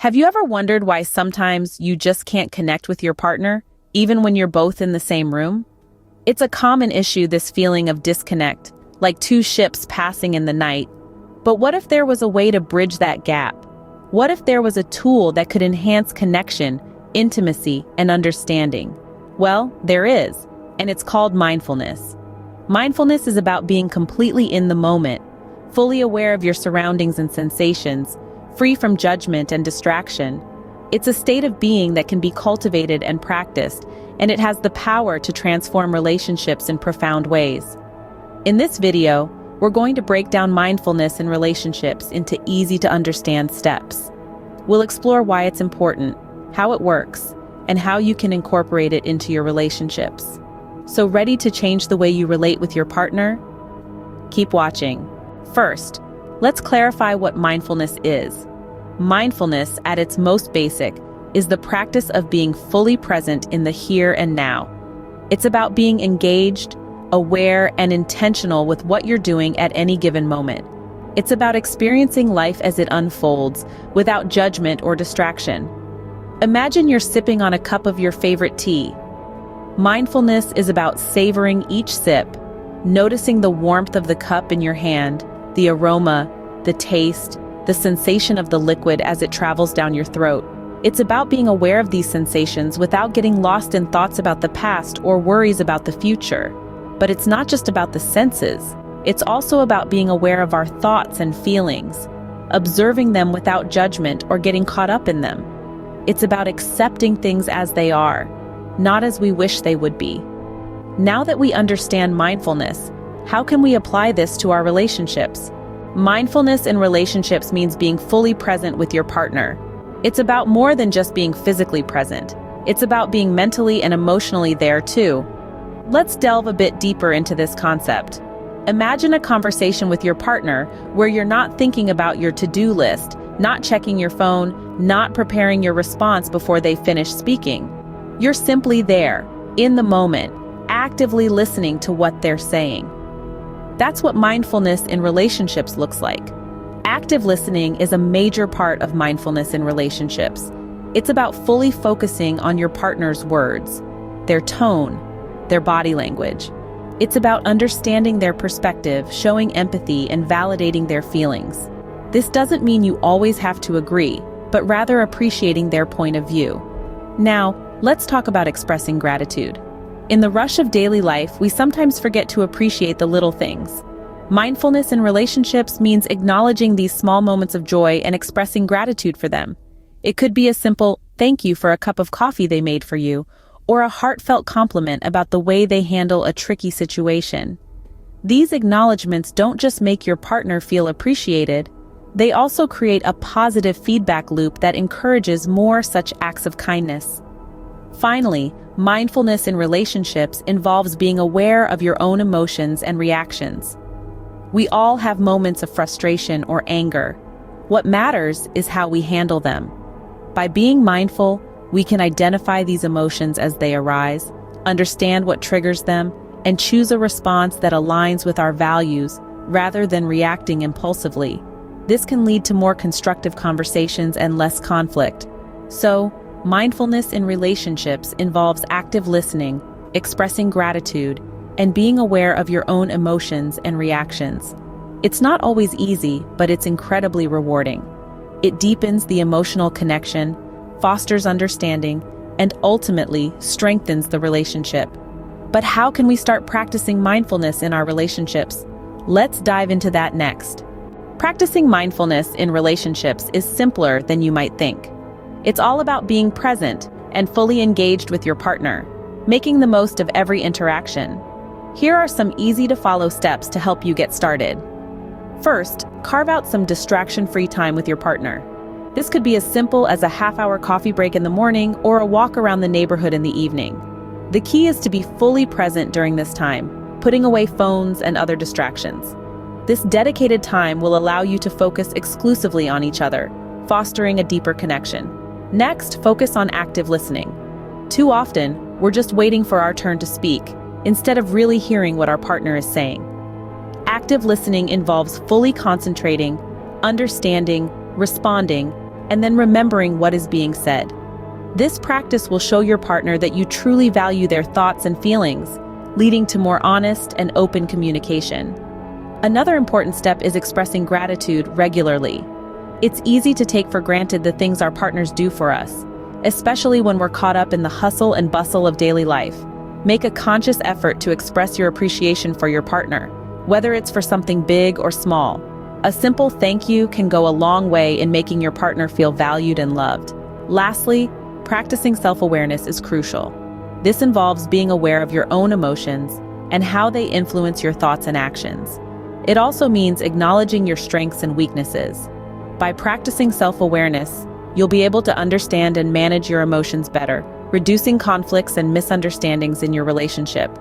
Have you ever wondered why sometimes you just can't connect with your partner, even when you're both in the same room? It's a common issue, this feeling of disconnect, like two ships passing in the night. But what if there was a way to bridge that gap? What if there was a tool that could enhance connection, intimacy, and understanding? Well, there is, and it's called mindfulness. Mindfulness is about being completely in the moment, fully aware of your surroundings and sensations, free from judgment and distraction. It's a state of being that can be cultivated and practiced, and it has the power to transform relationships in profound ways. In this video, we're going to break down mindfulness in relationships into easy-to-understand steps. We'll explore why it's important, how it works, and how you can incorporate it into your relationships. So, ready to change the way you relate with your partner? Keep watching. First, let's clarify what mindfulness is. Mindfulness, at its most basic, is the practice of being fully present in the here and now. It's about being engaged, aware, and intentional with what you're doing at any given moment. It's about experiencing life as it unfolds, without judgment or distraction. Imagine you're sipping on a cup of your favorite tea. Mindfulness is about savoring each sip, noticing the warmth of the cup in your hand, the aroma, the taste, the sensation of the liquid as it travels down your throat. It's about being aware of these sensations without getting lost in thoughts about the past or worries about the future. But it's not just about the senses. It's also about being aware of our thoughts and feelings, observing them without judgment or getting caught up in them. It's about accepting things as they are, not as we wish they would be. Now that we understand mindfulness, how can we apply this to our relationships? Mindfulness in relationships means being fully present with your partner. It's about more than just being physically present. It's about being mentally and emotionally there too. Let's delve a bit deeper into this concept. Imagine a conversation with your partner where you're not thinking about your to-do list, not checking your phone, not preparing your response before they finish speaking. You're simply there, in the moment, actively listening to what they're saying. That's what mindfulness in relationships looks like. Active listening is a major part of mindfulness in relationships. It's about fully focusing on your partner's words, their tone, their body language. It's about understanding their perspective, showing empathy, and validating their feelings. This doesn't mean you always have to agree, but rather appreciating their point of view. Now, let's talk about expressing gratitude. In the rush of daily life, we sometimes forget to appreciate the little things. Mindfulness in relationships means acknowledging these small moments of joy and expressing gratitude for them. It could be a simple "thank you for a cup of coffee they made for you," or a heartfelt compliment about the way they handle a tricky situation. These acknowledgments don't just make your partner feel appreciated, they also create a positive feedback loop that encourages more such acts of kindness. Finally, mindfulness in relationships involves being aware of your own emotions and reactions. We all have moments of frustration or anger. What matters is how we handle them. By being mindful, we can identify these emotions as they arise, understand what triggers them, and choose a response that aligns with our values rather than reacting impulsively. This can lead to more constructive conversations and less conflict. So, mindfulness in relationships involves active listening, expressing gratitude, and being aware of your own emotions and reactions. It's not always easy, but it's incredibly rewarding. It deepens the emotional connection, fosters understanding, and ultimately strengthens the relationship. But how can we start practicing mindfulness in our relationships? Let's dive into that next. Practicing mindfulness in relationships is simpler than you might think. It's all about being present and fully engaged with your partner, making the most of every interaction. Here are some easy-to-follow steps to help you get started. First, carve out some distraction-free time with your partner. This could be as simple as a half-hour coffee break in the morning or a walk around the neighborhood in the evening. The key is to be fully present during this time, putting away phones and other distractions. This dedicated time will allow you to focus exclusively on each other, fostering a deeper connection. Next, focus on active listening. Too often, we're just waiting for our turn to speak, instead of really hearing what our partner is saying. Active listening involves fully concentrating, understanding, responding, and then remembering what is being said. This practice will show your partner that you truly value their thoughts and feelings, leading to more honest and open communication. Another important step is expressing gratitude regularly. It's easy to take for granted the things our partners do for us, especially when we're caught up in the hustle and bustle of daily life. Make a conscious effort to express your appreciation for your partner, whether it's for something big or small. A simple thank you can go a long way in making your partner feel valued and loved. Lastly, practicing self-awareness is crucial. This involves being aware of your own emotions and how they influence your thoughts and actions. It also means acknowledging your strengths and weaknesses. By practicing self-awareness, you'll be able to understand and manage your emotions better, reducing conflicts and misunderstandings in your relationship.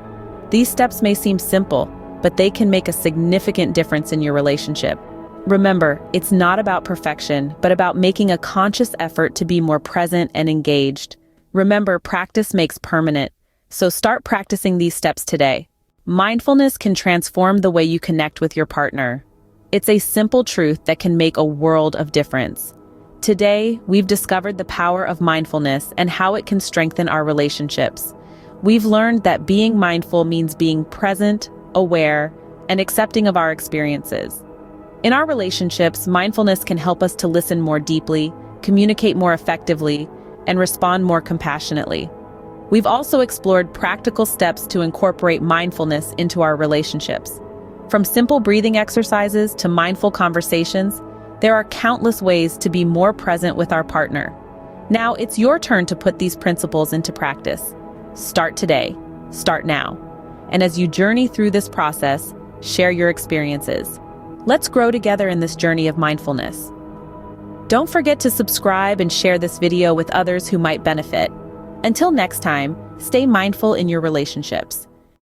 These steps may seem simple, but they can make a significant difference in your relationship. Remember, it's not about perfection, but about making a conscious effort to be more present and engaged. Remember, practice makes permanent, so start practicing these steps today. Mindfulness can transform the way you connect with your partner. It's a simple truth that can make a world of difference. Today, we've discovered the power of mindfulness and how it can strengthen our relationships. We've learned that being mindful means being present, aware, and accepting of our experiences. In our relationships, mindfulness can help us to listen more deeply, communicate more effectively, and respond more compassionately. We've also explored practical steps to incorporate mindfulness into our relationships. From simple breathing exercises to mindful conversations, there are countless ways to be more present with our partner. Now it's your turn to put these principles into practice. Start today. Start now. And as you journey through this process, share your experiences. Let's grow together in this journey of mindfulness. Don't forget to subscribe and share this video with others who might benefit. Until next time, stay mindful in your relationships.